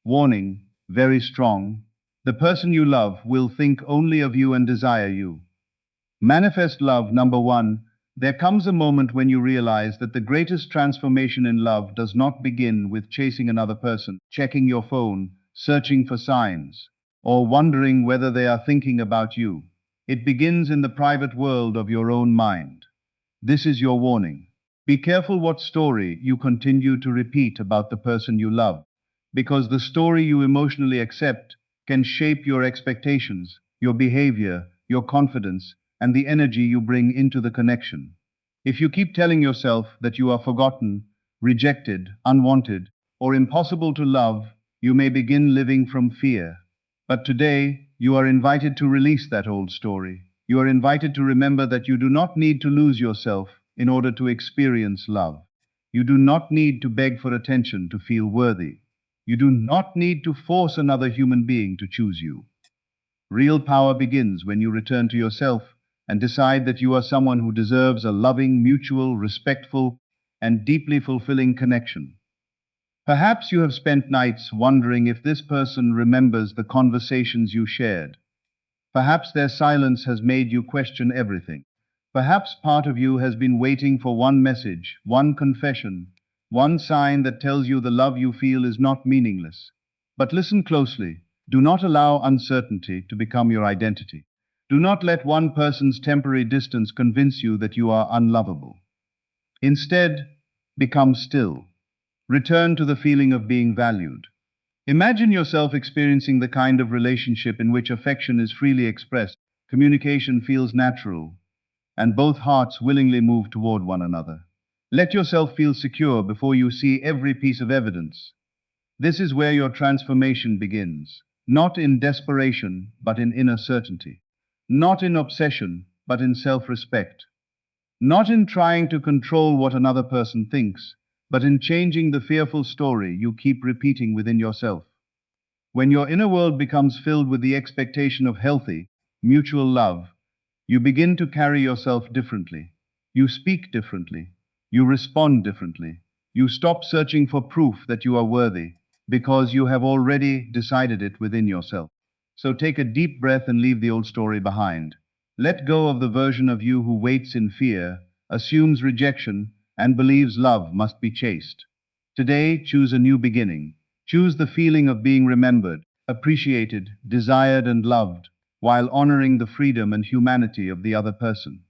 Warning, very strong. The person you love will think only of you and desire you. Manifest love. Number one, there comes a moment when you realize that the greatest transformation in love does not begin with chasing another person, checking your phone, searching for signs, or wondering whether they are thinking about you. It begins in the private world of your own mind. This is your warning. Be careful what story you continue to repeat about the person you love, because the story you emotionally accept can shape your expectations, your behavior, your confidence, and the energy you bring into the connection. If you keep telling yourself that you are forgotten, rejected, unwanted, or impossible to love, you may begin living from fear. But today, you are invited to release that old story. You are invited to remember that you do not need to lose yourself in order to experience love. You do not need to beg for attention to feel worthy. You do not need to force another human being to choose you. Real power begins when you return to yourself and decide that you are someone who deserves a loving, mutual, respectful, and deeply fulfilling connection. Perhaps you have spent nights wondering if this person remembers the conversations you shared. Perhaps their silence has made you question everything. Perhaps part of you has been waiting for one message, one confession, one sign that tells you the love you feel is not meaningless. But listen closely. Do not allow uncertainty to become your identity. Do not let one person's temporary distance convince you that you are unlovable. Instead, become still. Return to the feeling of being valued. Imagine yourself experiencing the kind of relationship in which affection is freely expressed, communication feels natural, and both hearts willingly move toward one another. Let yourself feel secure before you see every piece of evidence. This is where your transformation begins, not in desperation, but in inner certainty. Not in obsession, but in self-respect. Not in trying to control what another person thinks, but in changing the fearful story you keep repeating within yourself. When your inner world becomes filled with the expectation of healthy, mutual love, you begin to carry yourself differently. You speak differently. You respond differently. You stop searching for proof that you are worthy, because you have already decided it within yourself. So take a deep breath and leave the old story behind. Let go of the version of you who waits in fear, assumes rejection, and believes love must be chased. Today, choose a new beginning. Choose the feeling of being remembered, appreciated, desired, and loved, while honoring the freedom and humanity of the other person.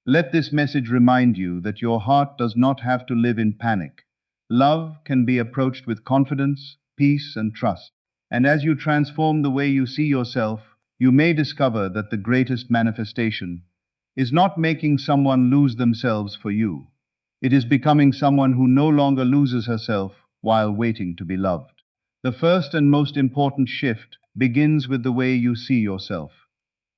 Let this message remind you that your heart does not have to live in panic. Love can be approached with confidence, peace, and trust. And as you transform the way you see yourself, you may discover that the greatest manifestation is not making someone lose themselves for you. It is becoming someone who no longer loses herself while waiting to be loved. The first and most important shift begins with the way you see yourself.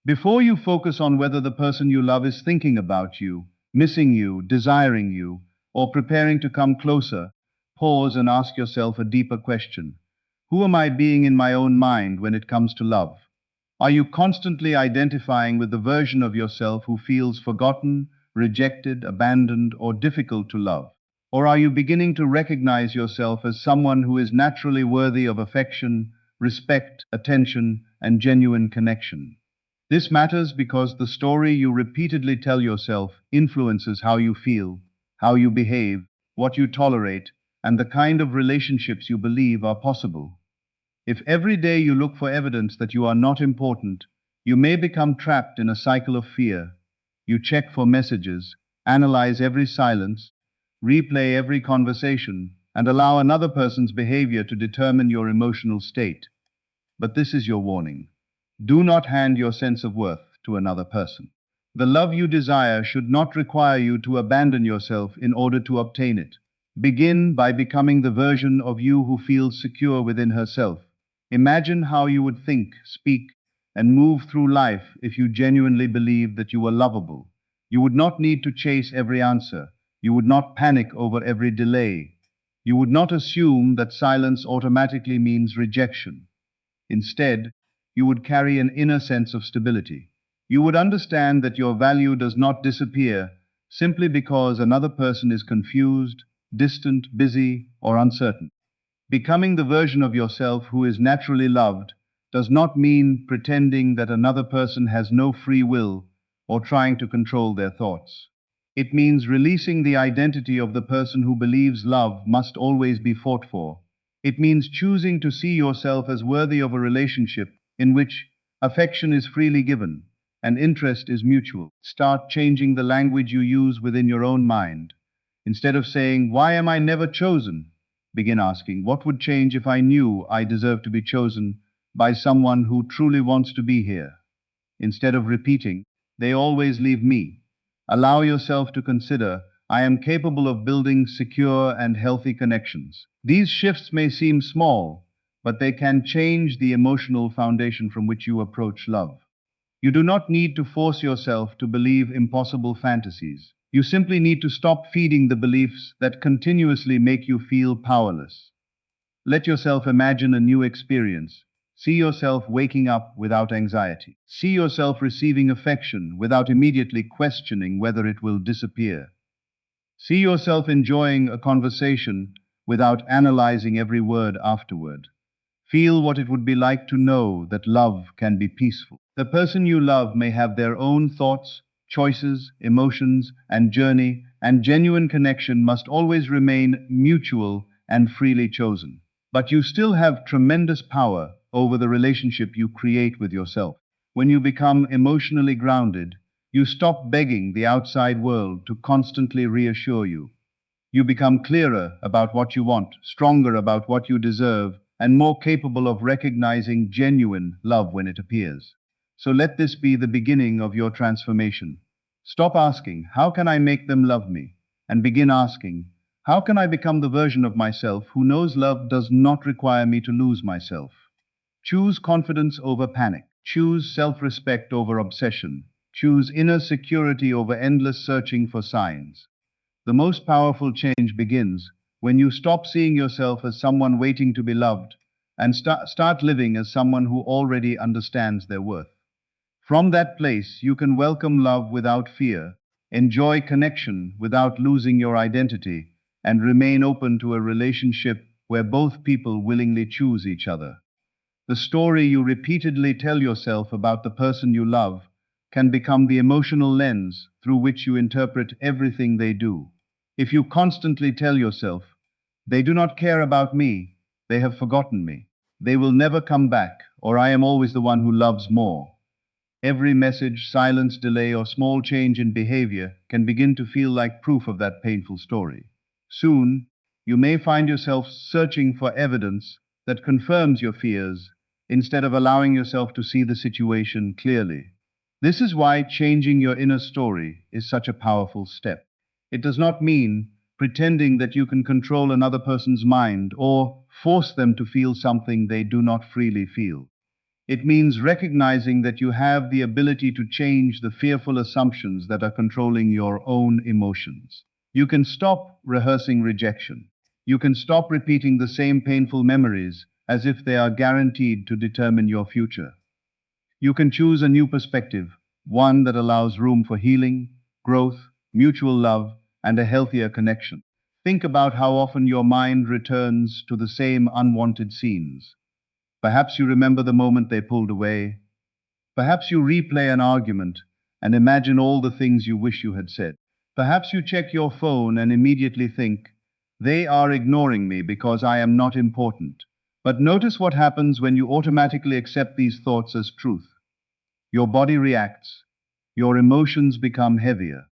Before you focus on whether the person you love is thinking about you, missing you, desiring you, or preparing to come closer, pause and ask yourself a deeper question. Who am I being in my own mind when it comes to love? Are you constantly identifying with the version of yourself who feels forgotten, rejected, abandoned, or difficult to love? Or are you beginning to recognize yourself as someone who is naturally worthy of affection, respect, attention, and genuine connection? This matters because the story you repeatedly tell yourself influences how you feel, how you behave, what you tolerate, and the kind of relationships you believe are possible. If every day you look for evidence that you are not important, you may become trapped in a cycle of fear. You check for messages, analyze every silence, replay every conversation, and allow another person's behavior to determine your emotional state. But this is your warning. Do not hand your sense of worth to another person. The love you desire should not require you to abandon yourself in order to obtain it. Begin by becoming the version of you who feels secure within herself. Imagine how you would think, speak, and move through life if you genuinely believed that you were lovable. You would not need to chase every answer. You would not panic over every delay. You would not assume that silence automatically means rejection. Instead, you would carry an inner sense of stability. You would understand that your value does not disappear simply because another person is confused, distant, busy, or uncertain. Becoming the version of yourself who is naturally loved does not mean pretending that another person has no free will or trying to control their thoughts. It means releasing the identity of the person who believes love must always be fought for. It means choosing to see yourself as worthy of a relationship in which affection is freely given and interest is mutual. Start changing the language you use within your own mind. Instead of saying, "Why am I never chosen?" begin asking, "What would change if I knew I deserve to be chosen by someone who truly wants to be here?" Instead of repeating, "They always leave me," allow yourself to consider, "I am capable of building secure and healthy connections." These shifts may seem small, but they can change the emotional foundation from which you approach love. You do not need to force yourself to believe impossible fantasies. You simply need to stop feeding the beliefs that continuously make you feel powerless. Let yourself imagine a new experience. See yourself waking up without anxiety. See yourself receiving affection without immediately questioning whether it will disappear. See yourself enjoying a conversation without analyzing every word afterward. Feel what it would be like to know that love can be peaceful. The person you love may have their own thoughts, choices, emotions, and journey, and genuine connection must always remain mutual and freely chosen. But you still have tremendous power over the relationship you create with yourself. When you become emotionally grounded, you stop begging the outside world to constantly reassure you. You become clearer about what you want, stronger about what you deserve, and more capable of recognizing genuine love when it appears. So let this be the beginning of your transformation. Stop asking, "How can I make them love me?" And begin asking, "How can I become the version of myself who knows love does not require me to lose myself?" Choose confidence over panic. Choose self-respect over obsession. Choose inner security over endless searching for signs. The most powerful change begins when you stop seeing yourself as someone waiting to be loved and start living as someone who already understands their worth. From that place, you can welcome love without fear, enjoy connection without losing your identity, and remain open to a relationship where both people willingly choose each other. The story you repeatedly tell yourself about the person you love can become the emotional lens through which you interpret everything they do. If you constantly tell yourself, "They do not care about me, they have forgotten me, they will never come back, or I am always the one who loves more," every message, silence, delay, or small change in behavior can begin to feel like proof of that painful story. Soon, you may find yourself searching for evidence that confirms your fears instead of allowing yourself to see the situation clearly. This is why changing your inner story is such a powerful step. It does not mean pretending that you can control another person's mind or force them to feel something they do not freely feel. It means recognizing that you have the ability to change the fearful assumptions that are controlling your own emotions. You can stop rehearsing rejection. You can stop repeating the same painful memories as if they are guaranteed to determine your future. You can choose a new perspective, one that allows room for healing, growth, mutual love, and a healthier connection. Think about how often your mind returns to the same unwanted scenes. Perhaps you remember the moment they pulled away. Perhaps you replay an argument and imagine all the things you wish you had said. Perhaps you check your phone and immediately think, "They are ignoring me because I am not important." But notice what happens when you automatically accept these thoughts as truth. Your body reacts. Your emotions become heavier.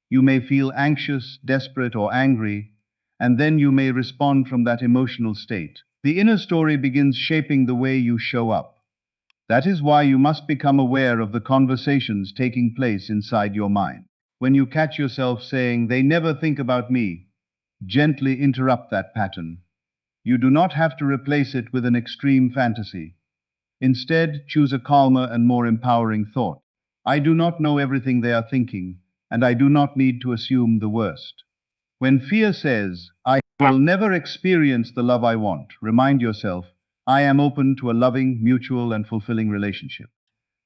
You may feel anxious, desperate, or angry, and then you may respond from that emotional state. The inner story begins shaping the way you show up. That is why you must become aware of the conversations taking place inside your mind. When you catch yourself saying, "They never think about me," gently interrupt that pattern. You do not have to replace it with an extreme fantasy. Instead, choose a calmer and more empowering thought. "I do not know everything they are thinking, and I do not need to assume the worst." When fear says, "I will never experience the love I want," remind yourself, "I am open to a loving, mutual, and fulfilling relationship."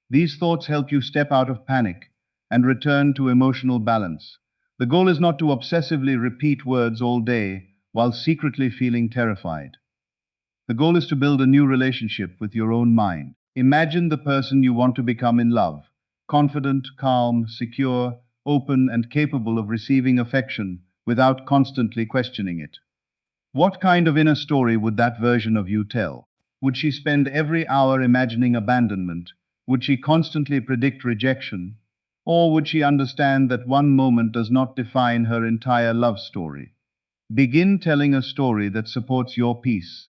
These thoughts help you step out of panic and return to emotional balance. The goal is not to obsessively repeat words all day while secretly feeling terrified. The goal is to build a new relationship with your own mind. Imagine the person you want to become in love, confident, calm, secure, open, and capable of receiving affection without constantly questioning it. What kind of inner story would that version of you tell? Would she spend every hour imagining abandonment? Would she constantly predict rejection? Or would she understand that one moment does not define her entire love story? Begin telling a story that supports your peace.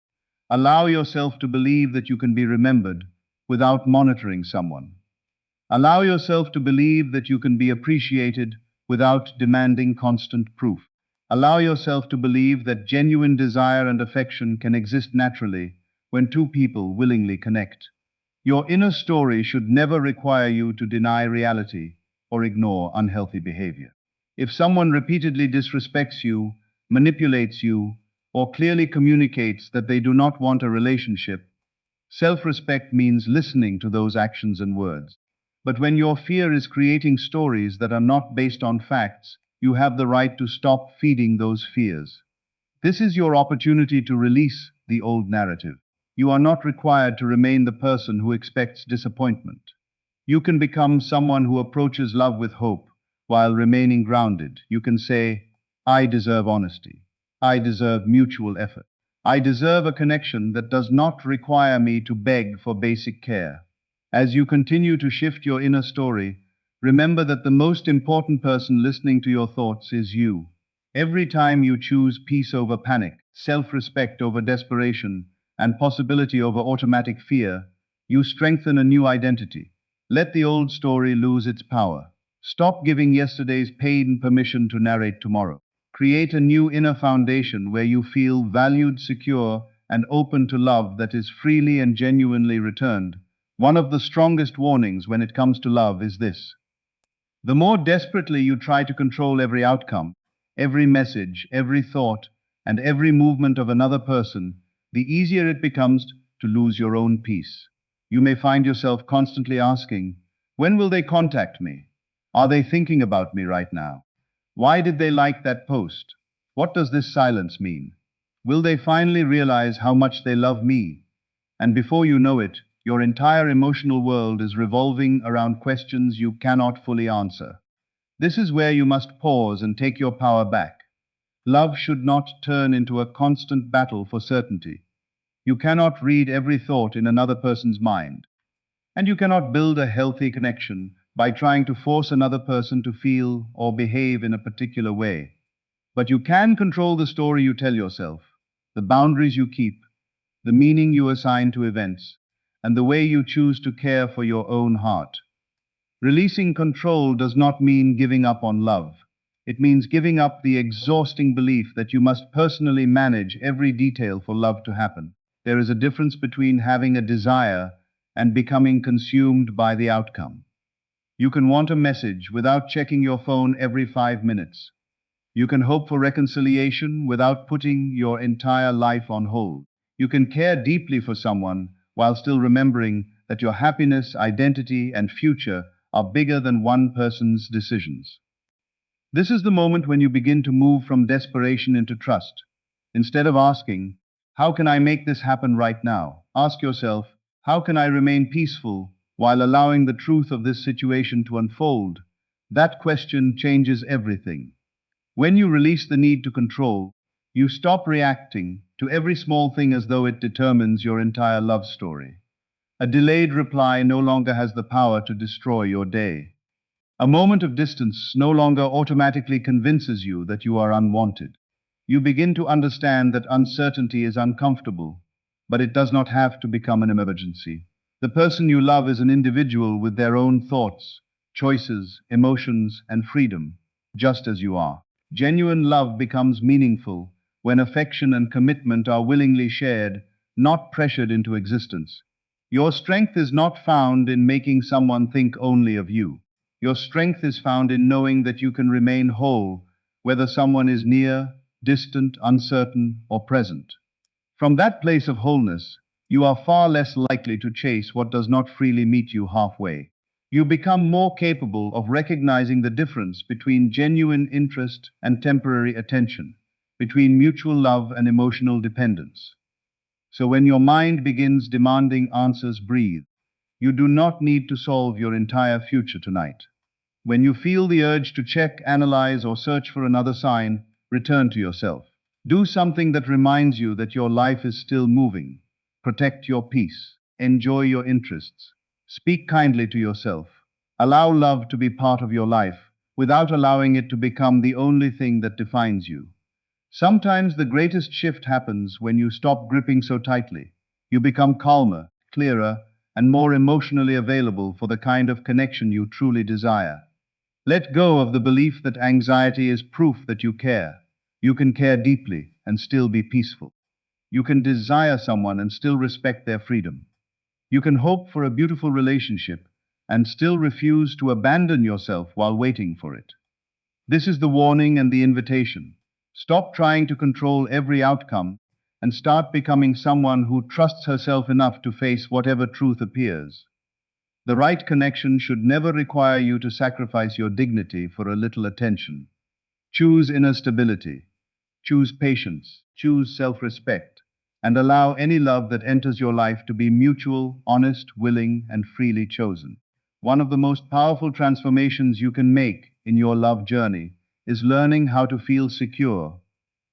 Allow yourself to believe that you can be remembered without monitoring someone. Allow yourself to believe that you can be appreciated without demanding constant proof. Allow yourself to believe that genuine desire and affection can exist naturally when two people willingly connect. Your inner story should never require you to deny reality or ignore unhealthy behavior. If someone repeatedly disrespects you, manipulates you, or clearly communicates that they do not want a relationship, self-respect means listening to those actions and words. But when your fear is creating stories that are not based on facts, you have the right to stop feeding those fears. This is your opportunity to release the old narrative. You are not required to remain the person who expects disappointment. You can become someone who approaches love with hope while remaining grounded. You can say, I deserve honesty. I deserve mutual effort. I deserve a connection that does not require me to beg for basic care. As you continue to shift your inner story, remember that the most important person listening to your thoughts is you. Every time you choose peace over panic, self-respect over desperation, and possibility over automatic fear, you strengthen a new identity. Let the old story lose its power. Stop giving yesterday's pain permission to narrate tomorrow. Create a new inner foundation where you feel valued, secure, and open to love that is freely and genuinely returned. One of the strongest warnings when it comes to love is this: the more desperately you try to control every outcome, every message, every thought, and every movement of another person, the easier it becomes to lose your own peace. You may find yourself constantly asking, when will they contact me? Are they thinking about me right now? Why did they like that post? What does this silence mean? Will they finally realize how much they love me? And before you know it, your entire emotional world is revolving around questions you cannot fully answer. This is where you must pause and take your power back. Love should not turn into a constant battle for certainty. You cannot read every thought in another person's mind, and you cannot build a healthy connection by trying to force another person to feel or behave in a particular way. But you can control the story you tell yourself, the boundaries you keep, the meaning you assign to events, and the way you choose to care for your own heart. Releasing control does not mean giving up on love. It means giving up the exhausting belief that you must personally manage every detail for love to happen. There is a difference between having a desire and becoming consumed by the outcome. You can want a message without checking your phone every 5 minutes. You can hope for reconciliation without putting your entire life on hold. You can care deeply for someone while still remembering that your happiness, identity, and future are bigger than one person's decisions. This is the moment when you begin to move from desperation into trust. Instead of asking, how can I make this happen right now? Ask yourself, how can I remain peaceful while allowing the truth of this situation to unfold? That question changes everything. When you release the need to control, you stop reacting to every small thing as though it determines your entire love story. A delayed reply no longer has the power to destroy your day. A moment of distance no longer automatically convinces you that you are unwanted. You begin to understand that uncertainty is uncomfortable, but it does not have to become an emergency. The person you love is an individual with their own thoughts, choices, emotions, and freedom, just as you are. Genuine love becomes meaningful when affection and commitment are willingly shared, not pressured into existence. Your strength is not found in making someone think only of you. Your strength is found in knowing that you can remain whole, whether someone is near, distant, uncertain, or present. From that place of wholeness, you are far less likely to chase what does not freely meet you halfway. You become more capable of recognizing the difference between genuine interest and temporary attention, between mutual love and emotional dependence. So when your mind begins demanding answers, breathe. You do not need to solve your entire future tonight. When you feel the urge to check, analyze, or search for another sign, return to yourself. Do something that reminds you that your life is still moving. Protect your peace. Enjoy your interests. Speak kindly to yourself. Allow love to be part of your life without allowing it to become the only thing that defines you. Sometimes the greatest shift happens when you stop gripping so tightly. You become calmer, clearer, and more emotionally available for the kind of connection you truly desire. Let go of the belief that anxiety is proof that you care. You can care deeply and still be peaceful. You can desire someone and still respect their freedom. You can hope for a beautiful relationship and still refuse to abandon yourself while waiting for it. This is the warning and the invitation. Stop trying to control every outcome and start becoming someone who trusts herself enough to face whatever truth appears. The right connection should never require you to sacrifice your dignity for a little attention. Choose inner stability, choose patience, choose self-respect, and allow any love that enters your life to be mutual, honest, willing, and freely chosen. One of the most powerful transformations you can make in your love journey is learning how to feel secure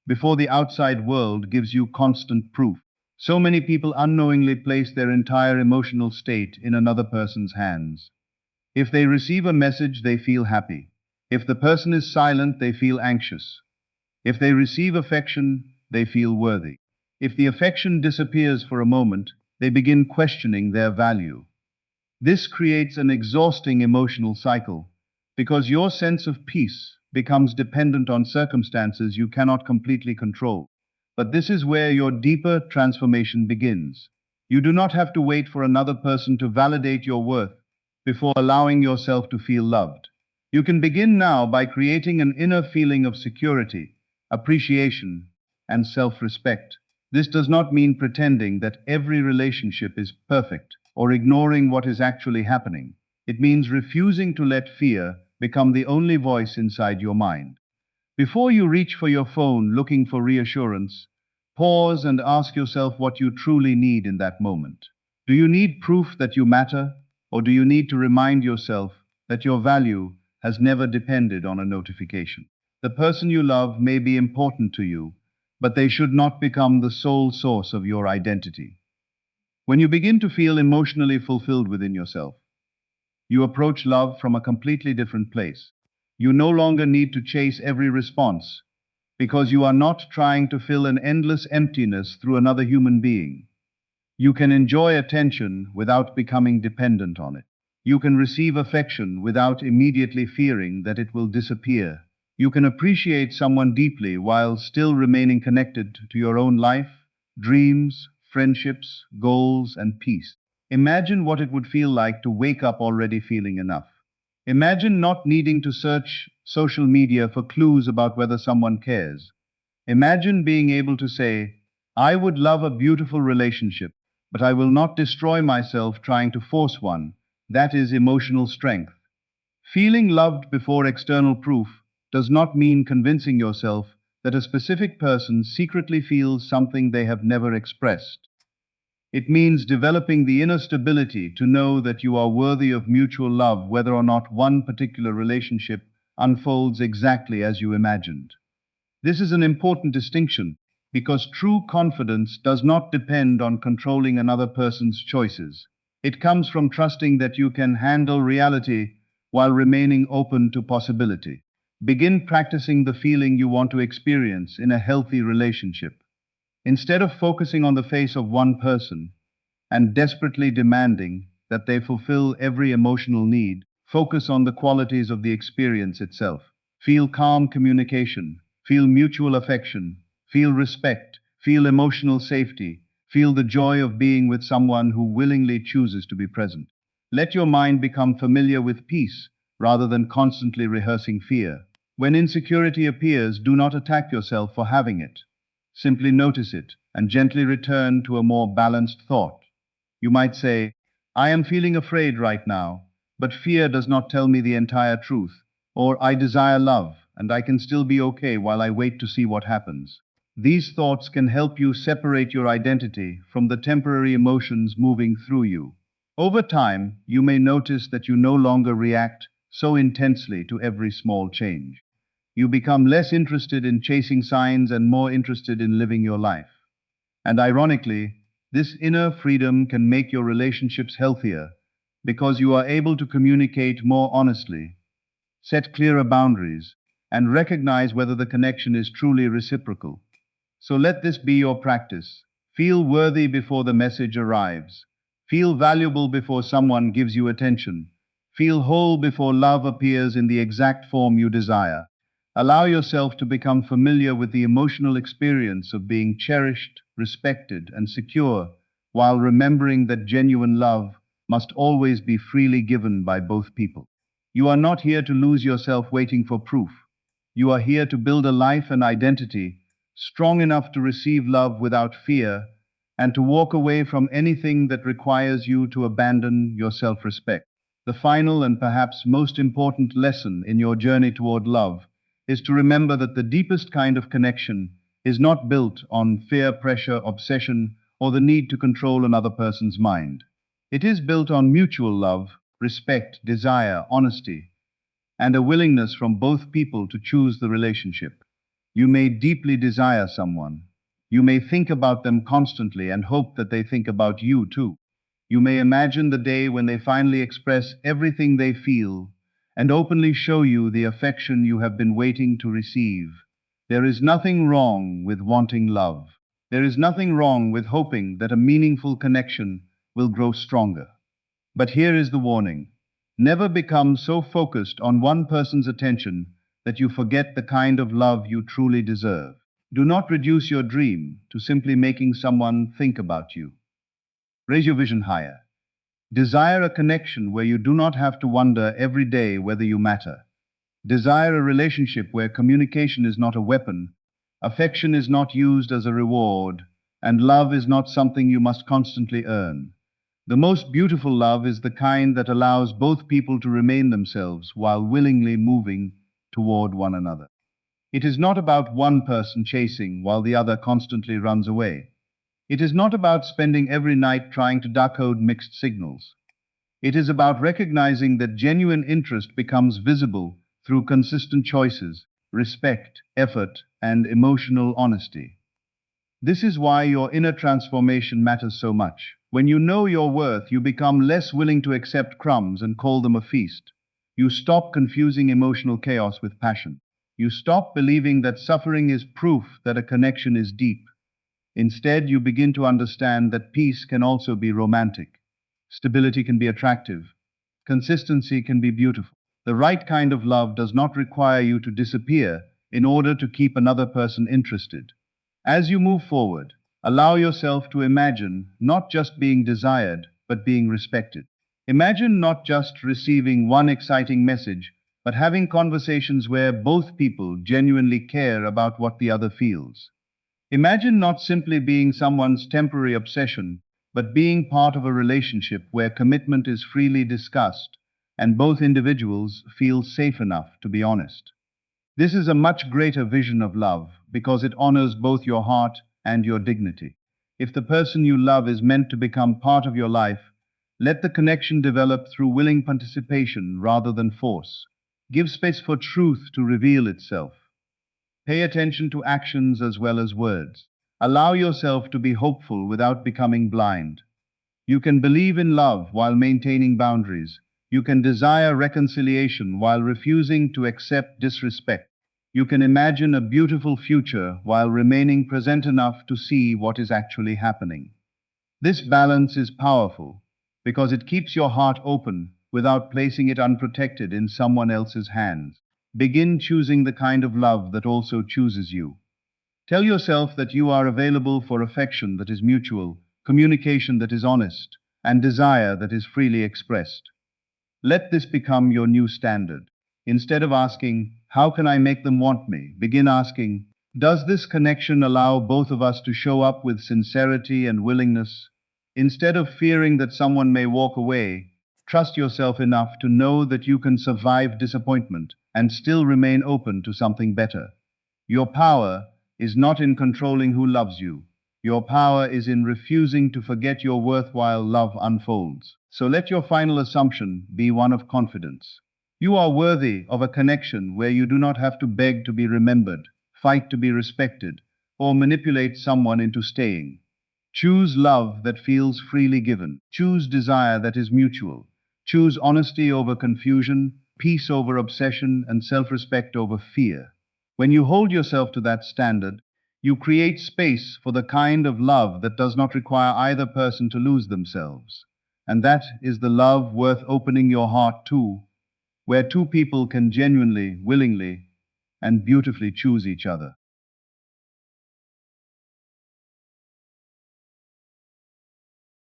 before the outside world gives you constant proof. So many people unknowingly place their entire emotional state in another person's hands. If they receive a message, they feel happy. If the person is silent, they feel anxious. If they receive affection, they feel worthy. If the affection disappears for a moment, they begin questioning their value. This creates an exhausting emotional cycle because your sense of peace becomes dependent on circumstances you cannot completely control. But this is where your deeper transformation begins. You do not have to wait for another person to validate your worth before allowing yourself to feel loved. You can begin now by creating an inner feeling of security, appreciation, and self-respect. This does not mean pretending that every relationship is perfect or ignoring what is actually happening. It means refusing to let fear become the only voice inside your mind. Before you reach for your phone looking for reassurance, pause and ask yourself what you truly need in that moment. Do you need proof that you matter, or do you need to remind yourself that your value has never depended on a notification? The person you love may be important to you, but they should not become the sole source of your identity. When you begin to feel emotionally fulfilled within yourself, you approach love from a completely different place. You no longer need to chase every response because you are not trying to fill an endless emptiness through another human being. You can enjoy attention without becoming dependent on it. You can receive affection without immediately fearing that it will disappear. You can appreciate someone deeply while still remaining connected to your own life, dreams, friendships, goals, and peace. Imagine what it would feel like to wake up already feeling enough. Imagine not needing to search social media for clues about whether someone cares. Imagine being able to say, I would love a beautiful relationship, but I will not destroy myself trying to force one. That is emotional strength. Feeling loved before external proof does not mean convincing yourself that a specific person secretly feels something they have never expressed. It means developing the inner stability to know that you are worthy of mutual love, whether or not one particular relationship unfolds exactly as you imagined. This is an important distinction because true confidence does not depend on controlling another person's choices. It comes from trusting that you can handle reality while remaining open to possibility. Begin practicing the feeling you want to experience in a healthy relationship. Instead of focusing on the face of one person and desperately demanding that they fulfill every emotional need, focus on the qualities of the experience itself. Feel calm communication, feel mutual affection, feel respect, feel emotional safety, feel the joy of being with someone who willingly chooses to be present. Let your mind become familiar with peace rather than constantly rehearsing fear. When insecurity appears, do not attack yourself for having it. Simply notice it and gently return to a more balanced thought. You might say, I am feeling afraid right now, but fear does not tell me the entire truth. Or I desire love, and I can still be okay while I wait to see what happens. These thoughts can help you separate your identity from the temporary emotions moving through you. Over time, you may notice that you no longer react so intensely to every small change. You become less interested in chasing signs and more interested in living your life. And ironically, this inner freedom can make your relationships healthier because you are able to communicate more honestly, set clearer boundaries, and recognize whether the connection is truly reciprocal. So let this be your practice. Feel worthy before the message arrives. Feel valuable before someone gives you attention. Feel whole before love appears in the exact form you desire. Allow yourself to become familiar with the emotional experience of being cherished, respected, and secure, while remembering that genuine love must always be freely given by both people. You are not here to lose yourself waiting for proof. You are here to build a life and identity strong enough to receive love without fear and to walk away from anything that requires you to abandon your self-respect. The final and perhaps most important lesson in your journey toward love is to remember that the deepest kind of connection is not built on fear, pressure, obsession, or the need to control another person's mind. It is built on mutual love, respect, desire, honesty, and a willingness from both people to choose the relationship. You may deeply desire someone. You may think about them constantly and hope that they think about you too. You may imagine the day when they finally express everything they feel and openly show you the affection you have been waiting to receive. There is nothing wrong with wanting love. There is nothing wrong with hoping that a meaningful connection will grow stronger. But here is the warning. Never become so focused on one person's attention that you forget the kind of love you truly deserve. Do not reduce your dream to simply making someone think about you. Raise your vision higher. Desire a connection where you do not have to wonder every day whether you matter. Desire a relationship where communication is not a weapon, affection is not used as a reward, and love is not something you must constantly earn. The most beautiful love is the kind that allows both people to remain themselves while willingly moving toward one another. It is not about one person chasing while the other constantly runs away. It is not about spending every night trying to decode mixed signals. It is about recognizing that genuine interest becomes visible through consistent choices, respect, effort, and emotional honesty. This is why your inner transformation matters so much. When you know your worth, you become less willing to accept crumbs and call them a feast. You stop confusing emotional chaos with passion. You stop believing that suffering is proof that a connection is deep. Instead, you begin to understand that peace can also be romantic. Stability can be attractive. Consistency can be beautiful. The right kind of love does not require you to disappear in order to keep another person interested. As you move forward, allow yourself to imagine not just being desired, but being respected. Imagine not just receiving one exciting message, but having conversations where both people genuinely care about what the other feels. Imagine not simply being someone's temporary obsession, but being part of a relationship where commitment is freely discussed and both individuals feel safe enough to be honest. This is a much greater vision of love because it honors both your heart and your dignity. If the person you love is meant to become part of your life, let the connection develop through willing participation rather than force. Give space for truth to reveal itself. Pay attention to actions as well as words. Allow yourself to be hopeful without becoming blind. You can believe in love while maintaining boundaries. You can desire reconciliation while refusing to accept disrespect. You can imagine a beautiful future while remaining present enough to see what is actually happening. This balance is powerful because it keeps your heart open without placing it unprotected in someone else's hands. Begin choosing the kind of love that also chooses you. Tell yourself that you are available for affection that is mutual, communication that is honest, and desire that is freely expressed. Let this become your new standard. Instead of asking, how can I make them want me? Begin asking, does this connection allow both of us to show up with sincerity and willingness? Instead of fearing that someone may walk away, trust yourself enough to know that you can survive disappointment and still remain open to something better. Your power is not in controlling who loves you. Your power is in refusing to forget your worthwhile love unfolds. So let your final assumption be one of confidence. You are worthy of a connection where you do not have to beg to be remembered, fight to be respected, or manipulate someone into staying. Choose love that feels freely given. Choose desire that is mutual. Choose honesty over confusion, peace over obsession, and self-respect over fear. When you hold yourself to that standard, you create space for the kind of love that does not require either person to lose themselves. And that is the love worth opening your heart to, where two people can genuinely, willingly, and beautifully choose each other.